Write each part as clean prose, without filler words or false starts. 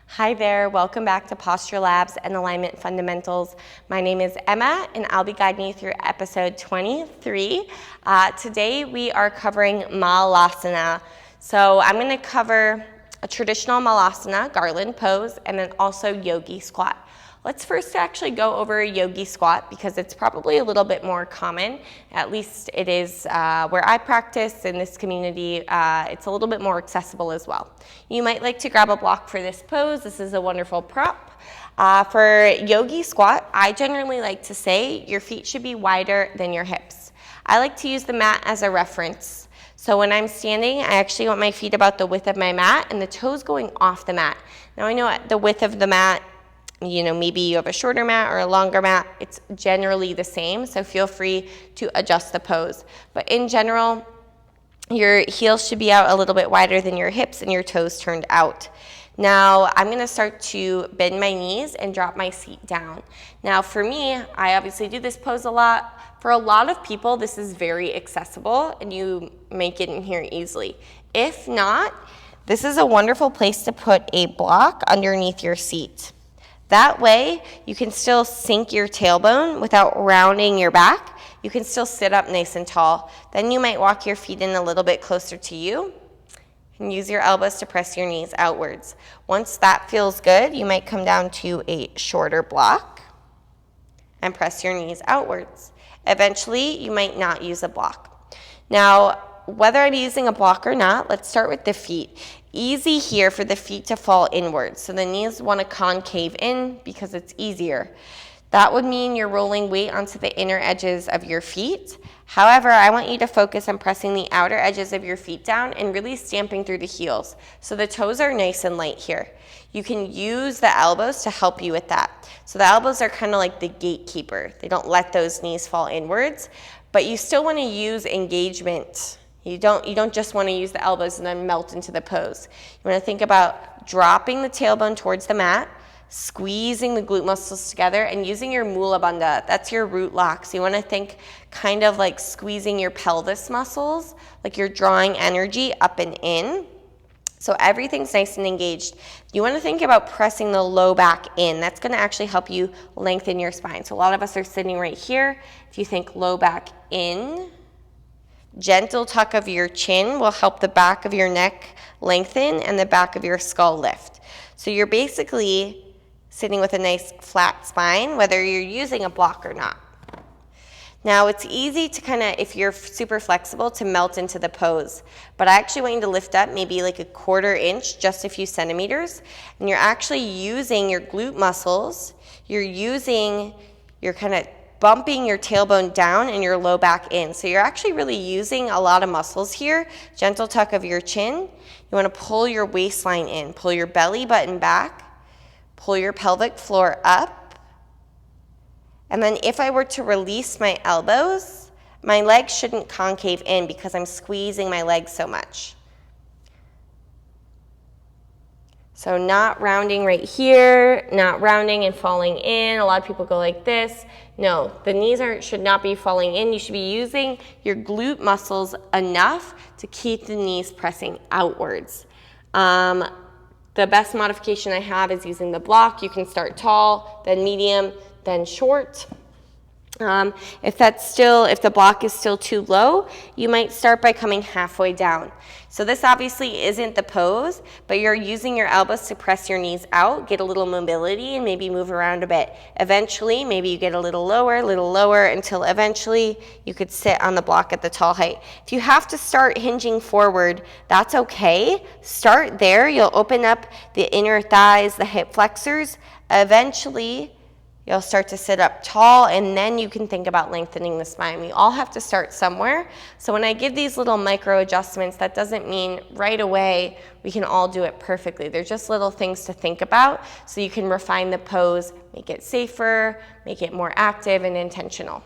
Hi there, welcome back to Posture Labs and Alignment Fundamentals. My name is Emma and I'll be guiding you through episode 23. Today we are covering Malasana. So I'm going to cover a traditional Malasana, Garland Pose, and then also Yogi Squat. Let's first actually go over Yogi Squat because it's probably a little bit more common. At least it is where I practice in this community. It's a little bit more accessible as well. You might like to grab a block for this pose. This is a wonderful prop. For Yogi Squat, I generally like to say your feet should be wider than your hips. I like to use the mat as a reference. So when I'm standing, I actually want my feet about the width of my mat and the toes going off the mat. Now I know at the width of the mat, maybe you have a shorter mat or a longer mat. It's generally the same, so feel free to adjust the pose. But in general, your heels should be out a little bit wider than your hips and your toes turned out. Now, I'm going to start to bend my knees and drop my seat down. Now, for me, I obviously do this pose a lot. For a lot of people, this is very accessible and you may get in here easily. If not, this is a wonderful place to put a block underneath your seat. That way, you can still sink your tailbone without rounding your back. You can still sit up nice and tall. Then you might walk your feet in a little bit closer to you and use your elbows to press your knees outwards. Once that feels good, you might come down to a shorter block and press your knees outwards. Eventually, you might not use a block. Now, whether I'm using a block or not, let's start with the feet. Easy here for the feet to fall inwards. So the knees want to concave in because it's easier. That would mean you're rolling weight onto the inner edges of your feet. However, I want you to focus on pressing the outer edges of your feet down and really stamping through the heels. So the toes are nice and light here. You can use the elbows to help you with that. So the elbows are kind of like the gatekeeper. They don't let those knees fall inwards, but you still want to use engagement. You don't just want to use the elbows and then melt into the pose. You want to think about dropping the tailbone towards the mat, squeezing the glute muscles together, and using your mula bandha. That's your root lock. So you want to think kind of like squeezing your pelvis muscles, like you're drawing energy up and in. So everything's nice and engaged. You want to think about pressing the low back in. That's going to actually help you lengthen your spine. So a lot of us are sitting right here. If you think low back in, gentle tuck of your chin will help the back of your neck lengthen and the back of your skull lift. So you're basically sitting with a nice flat spine, whether you're using a block or not. Now it's easy to kind of, if you're super flexible, to melt into the pose. But I actually want you to lift up maybe like a 1/4 inch, just a few centimeters. And you're actually using your glute muscles. You're kind of bumping your tailbone down and your low back in. So you're actually really using a lot of muscles here. Gentle tuck of your chin. You want to pull your waistline in, pull your belly button back, pull your pelvic floor up. And then if I were to release my elbows, my legs shouldn't concave in because I'm squeezing my legs so much. So not rounding right here, not rounding and falling in. A lot of people go like this. No, the knees should not be falling in. You should be using your glute muscles enough to keep the knees pressing outwards. The best modification I have is using the block. You can start tall, then medium, then short. If the block is still too low, you might start by coming halfway down. So this obviously isn't the pose, but you're using your elbows to press your knees out, get a little mobility, and maybe move around a bit. Eventually, maybe you get a little lower, until eventually you could sit on the block at the tall height. If you have to start hinging forward, that's okay. Start there. You'll open up the inner thighs, the hip flexors. Eventually, you'll start to sit up tall, and then you can think about lengthening the spine. We all have to start somewhere. So when I give these little micro adjustments, that doesn't mean right away we can all do it perfectly. They're just little things to think about so you can refine the pose, make it safer, make it more active and intentional.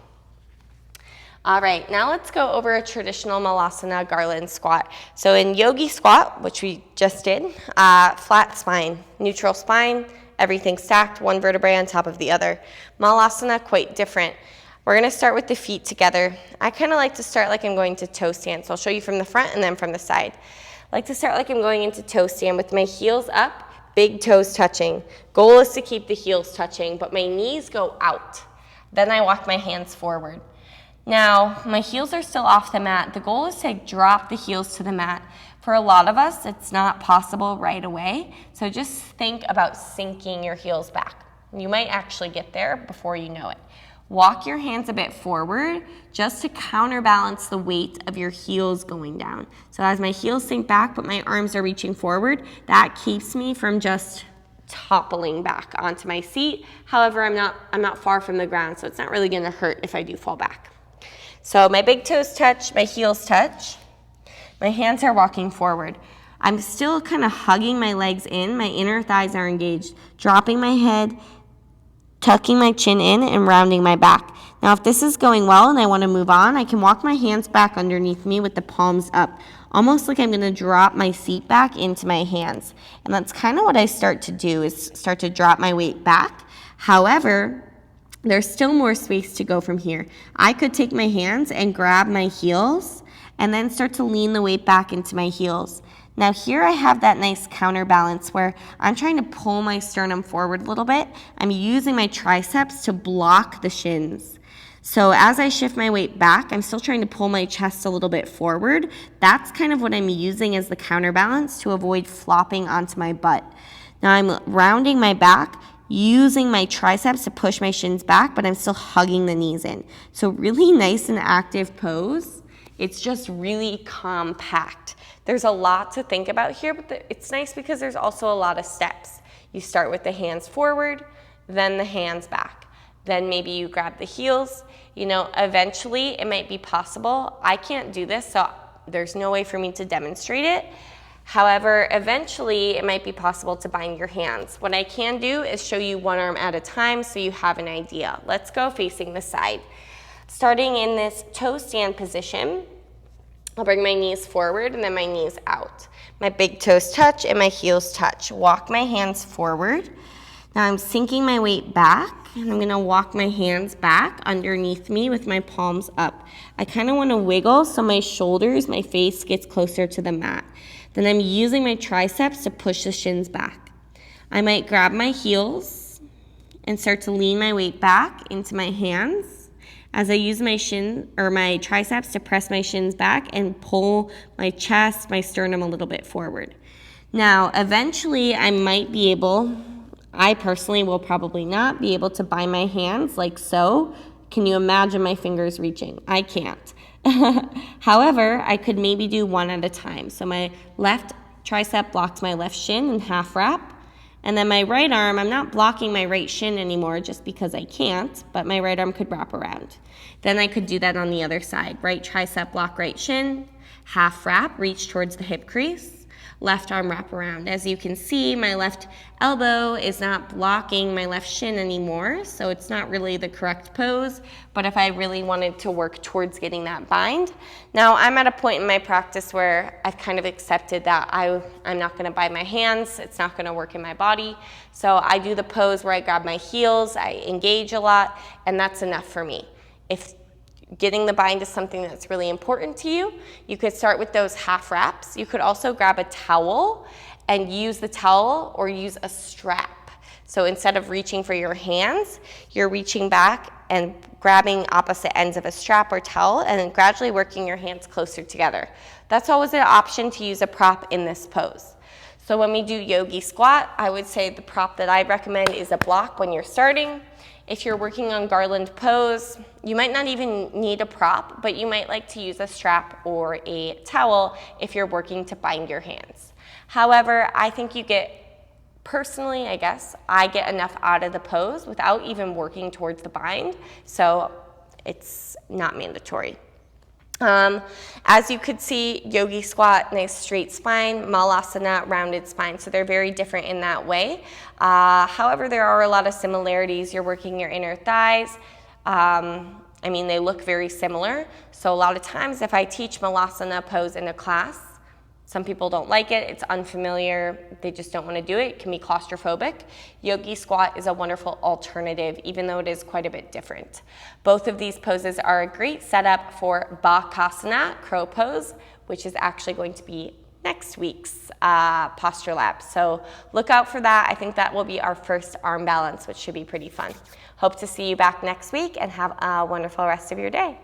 All right, now let's go over a traditional Malasana Garland squat. So in Yogi Squat, which we just did, flat spine, neutral spine, everything stacked, one vertebrae on top of the other. Malasana, quite different. We're going to start with the feet together. I kind of like to start like I'm going to toe stand. So I'll show you from the front and then from the side. I like to start like I'm going into toe stand with my heels up, big toes touching. Goal is to keep the heels touching, but my knees go out. Then I walk my hands forward. Now, my heels are still off the mat. The goal is to drop the heels to the mat. For a lot of us, it's not possible right away. So just think about sinking your heels back. You might actually get there before you know it. Walk your hands a bit forward just to counterbalance the weight of your heels going down. So as my heels sink back, but my arms are reaching forward, that keeps me from just toppling back onto my seat. However, I'm not far from the ground, so it's not really gonna hurt if I do fall back. So my big toes touch, my heels touch. My hands are walking forward. I'm still kind of hugging my legs in, my inner thighs are engaged, dropping my head, tucking my chin in, and rounding my back. Now, if this is going well and I want to move on, I can walk my hands back underneath me with the palms up, almost like I'm going to drop my seat back into my hands. And that's kind of what I start to do, is start to drop my weight back. However, there's still more space to go from here. I could take my hands and grab my heels and then start to lean the weight back into my heels. Now here I have that nice counterbalance where I'm trying to pull my sternum forward a little bit. I'm using my triceps to block the shins. So as I shift my weight back, I'm still trying to pull my chest a little bit forward. That's kind of what I'm using as the counterbalance to avoid flopping onto my butt. Now I'm rounding my back, using my triceps to push my shins back, but I'm still hugging the knees in. So really nice and active pose. It's just really compact. There's a lot to think about here, but it's nice because there's also a lot of steps. You start with the hands forward, then the hands back. Then maybe you grab the heels. You know, eventually it might be possible. I can't do this, so there's no way for me to demonstrate it. However, eventually it might be possible to bind your hands. What I can do is show you one arm at a time so you have an idea. Let's go facing the side. Starting in this toe stand position, I'll bring my knees forward and then my knees out. My big toes touch and my heels touch. Walk my hands forward. Now I'm sinking my weight back and I'm gonna walk my hands back underneath me with my palms up. I kind of wanna wiggle so my shoulders, my face gets closer to the mat. Then I'm using my triceps to push the shins back. I might grab my heels and start to lean my weight back into my hands as I use my triceps to press my shins back and pull my chest, my sternum a little bit forward. Now, eventually I might be able, I personally will probably not be able to bind my hands like so. Can you imagine my fingers reaching? I can't. However, I could maybe do one at a time. So my left tricep blocks my left shin in half wrap. And then my right arm, I'm not blocking my right shin anymore just because I can't, but my right arm could wrap around. Then I could do that on the other side. Right tricep block right shin, half wrap, reach towards the hip crease. Left arm wrap around. As you can see, my left elbow is not blocking my left shin anymore, so it's not really the correct pose, but if I really wanted to work towards getting that bind. Now, I'm at a point in my practice where I've kind of accepted that I'm not gonna bind my hands, it's not gonna work in my body, so I do the pose where I grab my heels, I engage a lot, and that's enough for me. If getting the bind is something that's really important to you, you could start with those half wraps. You could also grab a towel and use the towel or use a strap. So instead of reaching for your hands, you're reaching back and grabbing opposite ends of a strap or towel and then gradually working your hands closer together. That's always an option to use a prop in this pose. So when we do yogi squat, I would say the prop that I recommend is a block when you're starting. If you're working on Garland Pose, you might not even need a prop, but you might like to use a strap or a towel if you're working to bind your hands. However, I think you get, personally, I guess, I get enough out of the pose without even working towards the bind, so it's not mandatory. As you could see, yogi squat, nice straight spine, malasana, rounded spine. So they're very different in that way. However, there are a lot of similarities. You're working your inner thighs. I mean, they look very similar. So a lot of times if I teach malasana pose in a class, some people don't like it, it's unfamiliar, they just don't want to do it, it can be claustrophobic. Yogi squat is a wonderful alternative, even though it is quite a bit different. Both of these poses are a great setup for bakasana, crow pose, which is actually going to be next week's posture lab. So look out for that. I think that will be our first arm balance, which should be pretty fun. Hope to see you back next week and have a wonderful rest of your day.